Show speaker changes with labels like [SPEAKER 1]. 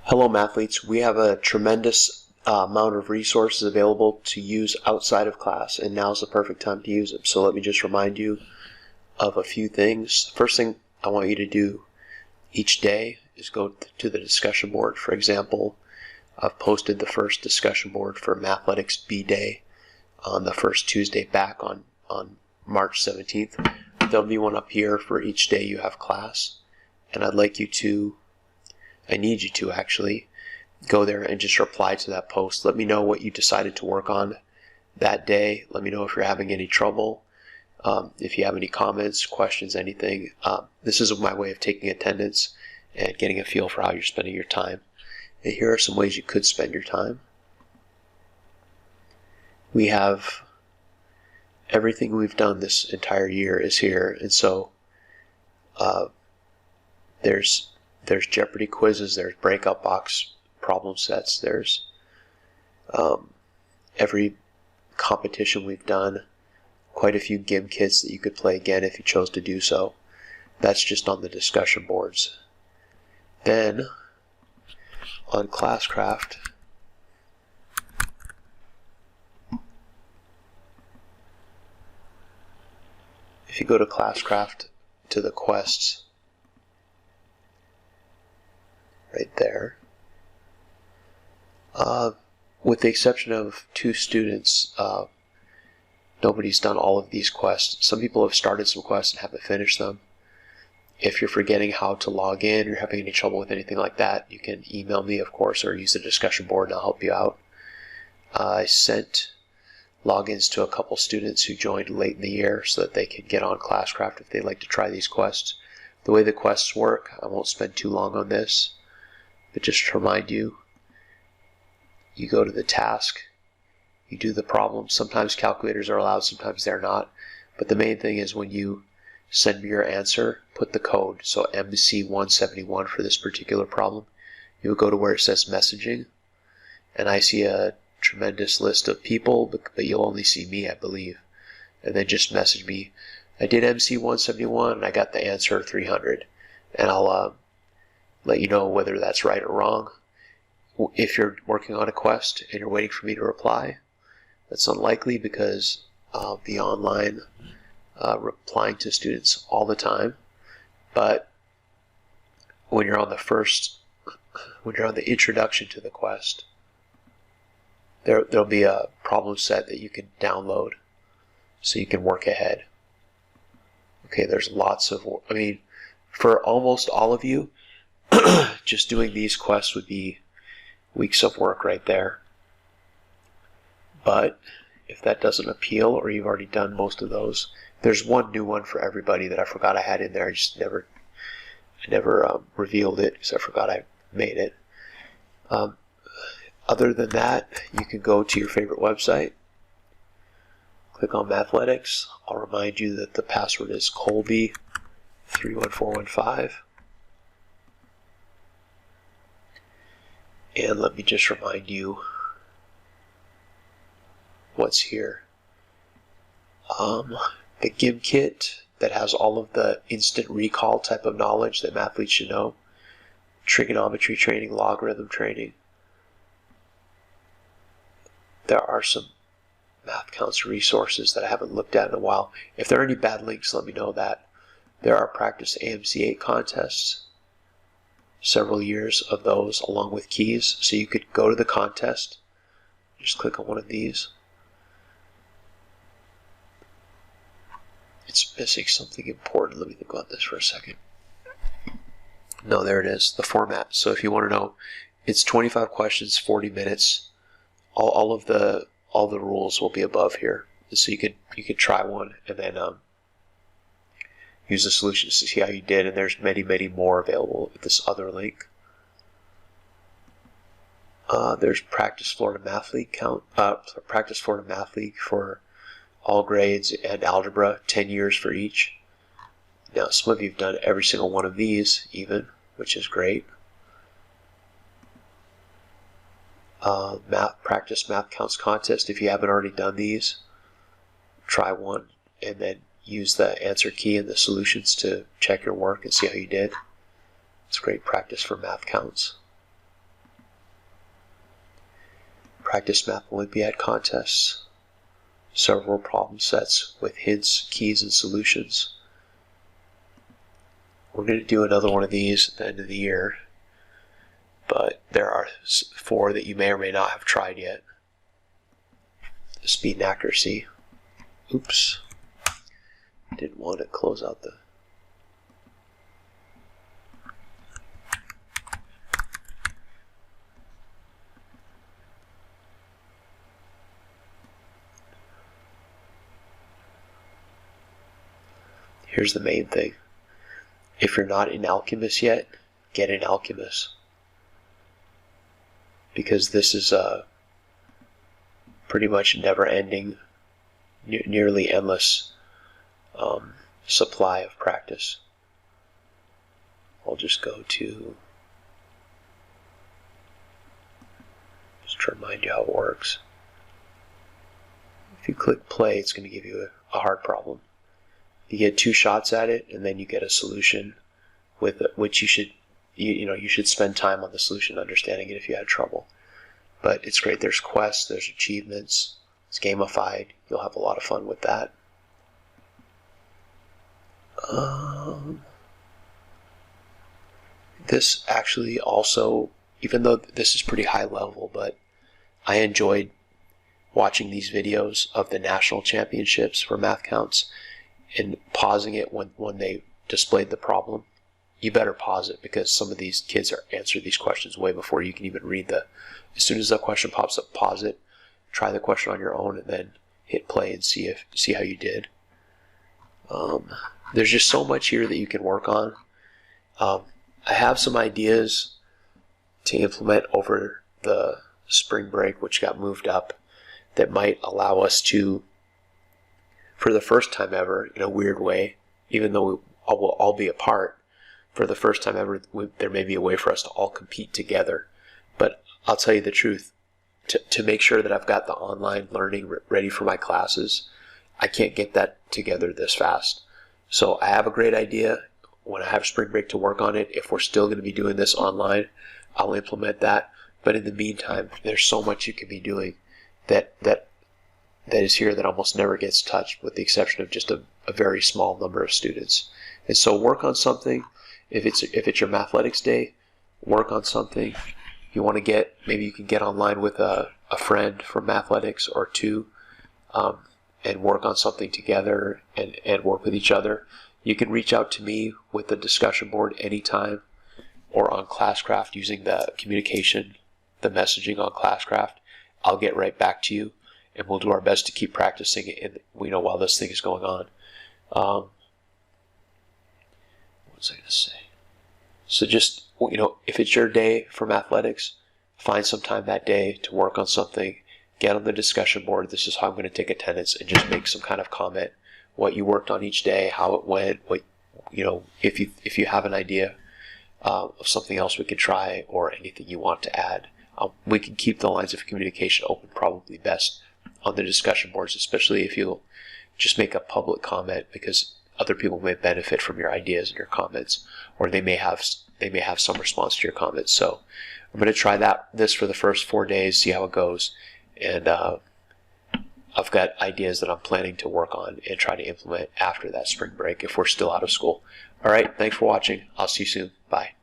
[SPEAKER 1] Hello mathletes, we have a tremendous amount of resources available to use outside of class, and now's the perfect time to use them. So let me just remind you of a few things. First thing I want you to do each day is go to the discussion board. For example, I've posted the first discussion board for Mathletics B Day on the first Tuesday back on March 17th. There'll be one up here for each day you have class, and I need you to actually go there and just reply to that post. Let me know what you decided to work on that day. Let me know if you're having any trouble, if you have any comments, questions, anything. This is my way of taking attendance and getting a feel for how you're spending your time. And here are some ways you could spend your time. We have everything we've done this entire year is here, and so there's Jeopardy quizzes, there's breakout box problem sets, there's every competition we've done, quite a few GIM kits that you could play again if you chose to do so. That's just on the discussion boards. Then on Classcraft, if you go to Classcraft to the quests, right there. With the exception of 2 students, nobody's done all of these quests. Some people have started some quests and haven't finished them. If you're forgetting how to log in or having any trouble with anything like that, you can email me, of course, or use the discussion board and I'll help you out. I sent logins to a couple students who joined late in the year so that they can get on Classcraft if they'd like to try these quests. The way the quests work, I won't spend too long on this, but just to remind you, you go to the task, you do the problem. Sometimes calculators are allowed, sometimes they're not. But the main thing is when you send me your answer, put the code, so MC171 for this particular problem. You'll go to where it says messaging, and I see a tremendous list of people, but you'll only see me, I believe. And then just message me, I did MC171 and I got the answer 300. And I'll let you know whether that's right or wrong. If you're working on a quest and you're waiting for me to reply, that's unlikely because I'll be online replying to students all the time. But when you're on the introduction to the quest, there'll be a problem set that you can download so you can work ahead. Okay, there's lots of, for almost all of you, just doing these quests would be weeks of work right there. But if that doesn't appeal, or you've already done most of those, there's one new one for everybody that I forgot I had in there. I never revealed it because I forgot I made it. Other than that, you can go to your favorite website, click on Mathletics. I'll remind you that the password is Colby31415. And let me just remind you what's here. The GIM kit that has all of the instant recall type of knowledge that mathletes should know. Trigonometry training, logarithm training. There are some math counts resources that I haven't looked at in a while. If there are any bad links, let me know that. There are practice AMC8 contests. Several years of those along with keys, so you could go to the contest, just click on one of these. It's missing something important. Let me think about this for a second. No, there it is, the format. So if you want to know, it's 25 questions, 40 minutes. All the rules will be above here, so you could try one and then use the solutions to see how you did, and there's many more available at this other link. There's Practice Florida Math League Practice Florida Math League for all grades and algebra, 10 years for each. Now some of you have done every single one of these even, which is great. Practice Math Counts Contest. If you haven't already done these, try one and then use the answer key and the solutions to check your work and see how you did. It's great practice for math counts. practice math Olympiad contests, several problem sets with hints, keys, and solutions. We're going to do another one of these at the end of the year, but there are 4 that you may or may not have tried yet. The speed and accuracy. Oops. Didn't want to close out the... Here's the main thing. If you're not in Alchemist yet, get in Alchemist. Because this is a pretty much never-ending, nearly endless supply of practice. I'll just go to... just to remind you how it works. If you click play, it's going to give you a hard problem. You get 2 shots at it, and then you get a solution with which you should spend time on the solution, understanding it if you had trouble. But it's great. There's quests, there's achievements. It's gamified. You'll have a lot of fun with that. This actually also, even though this is pretty high level, but I enjoyed watching these videos of the national championships for math counts and pausing it when they displayed the problem. You better pause it, because some of these kids answer these questions way before you can even read as soon as the question pops up, pause it, try the question on your own, and then hit play and see how you did. There's just so much here that you can work on. I have some ideas to implement over the spring break, which got moved up, that might allow us to, for the first time ever, in a weird way, even though we'll all be apart, for the first time ever, there may be a way for us to all compete together. But I'll tell you the truth, to make sure that I've got the online learning ready for my classes, I can't get that together this fast. So I have a great idea. When I have spring break to work on it, if we're still going to be doing this online, I'll implement that. But in the meantime, there's so much you can be doing that is here that almost never gets touched, with the exception of just a very small number of students. And so work on something. If it's your Mathletics day, work on something. You want to maybe you can get online with a friend from Mathletics or 2, and work on something together and work with each other. You can reach out to me with the discussion board anytime, or on Classcraft using the communication, the messaging on Classcraft. I'll get right back to you, and we'll do our best to keep practicing it while this thing is going on. What was I going to say? So just, if it's your day for Mathletics, find some time that day to work on something. Get on the discussion board. This is how I'm going to take attendance, and just make some kind of comment. What you worked on each day, how it went, if you have an idea of something else we could try, or anything you want to add. We can keep the lines of communication open probably best on the discussion boards, especially if you'll just make a public comment, because other people may benefit from your ideas and your comments, or they may have some response to your comments. So I'm going to try this for the first 4 days, see how it goes, and I've got ideas that I'm planning to work on and try to implement after that spring break if we're still out of school. All right, thanks for watching. I'll see you soon. Bye.